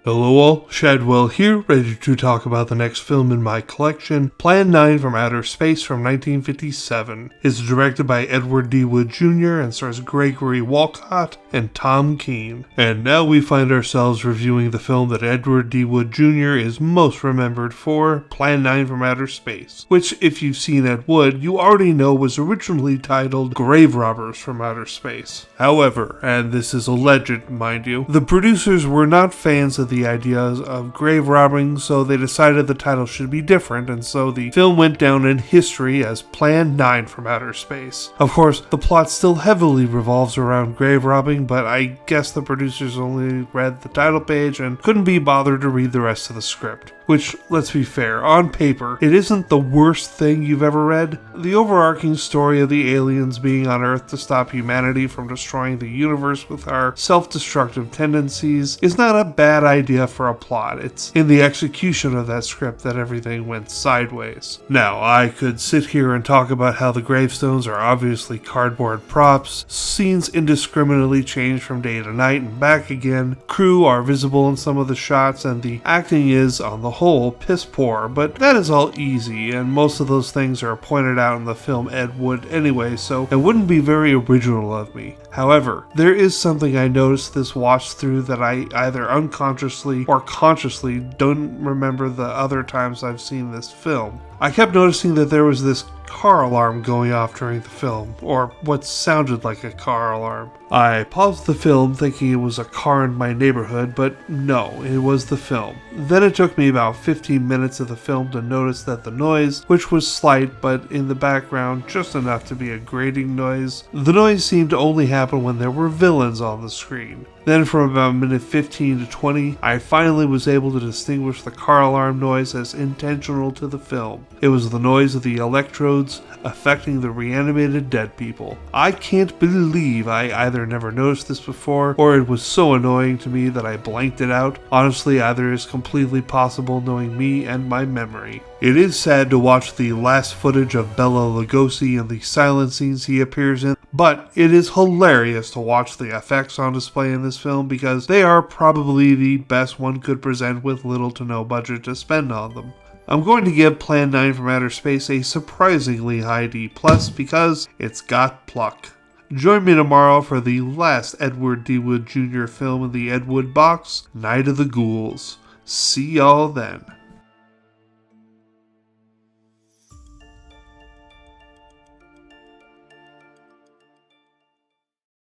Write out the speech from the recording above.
Hello all, Shadwell here, ready to talk about the next film in my collection, Plan 9 from Outer Space from 1957. It's directed by Edward D. Wood Jr. and stars Gregory Walcott and Tom Keene. And now we find ourselves reviewing the film that Edward D. Wood Jr. is most remembered for, Plan 9 from Outer Space, which, if you've seen Ed Wood, you already know was originally titled Grave Robbers from Outer Space. However, and this is alleged, mind you, the producers were not fans of the ideas of grave robbing, so they decided the title should be different, and so the film went down in history as Plan 9 from Outer Space. Of course, the plot still heavily revolves around grave robbing, but I guess the producers only read the title page and couldn't be bothered to read the rest of the script. Which, let's be fair, on paper, it isn't the worst thing you've ever read. The overarching story of the aliens being on Earth to stop humanity from destroying the universe with our self-destructive tendencies is not a bad idea for a plot. It's in the execution of that script that everything went sideways. Now, I could sit here and talk about how the gravestones are obviously cardboard props, scenes indiscriminately change from day to night and back again, crew are visible in some of the shots, and the acting is, on the whole, piss poor, but that is all easy, and most of those things are pointed out in the film Ed Wood anyway, so it wouldn't be very original of me. However, there is something I noticed this watch through that I either unconsciously or consciously don't remember the other times I've seen this film. I kept noticing that there was this car alarm going off during the film, or what sounded like a car alarm. I paused the film thinking it was a car in my neighborhood, but no, it was the film. Then it took me about 15 minutes of the film to notice that the noise, which was slight but in the background just enough to be a grating noise, the noise seemed to only happen when there were villains on the screen. Then from about minute 15 to 20, I finally was able to distinguish the car alarm noise as intentional to the film. It was the noise of the electrodes affecting the reanimated dead people. I can't believe I either never noticed this before, or it was so annoying to me that I blanked it out. Honestly, either is completely possible knowing me and my memory. It is sad to watch the last footage of Bela Lugosi and the silent scenes he appears in, but it is hilarious to watch the effects on display in this film because they are probably the best one could present with little to no budget to spend on them. I'm going to give Plan 9 from Outer Space a surprisingly high D+ because it's got pluck. Join me tomorrow for the last Edward D. Wood Jr. film in the Ed Wood box, Night of the Ghouls. See y'all then.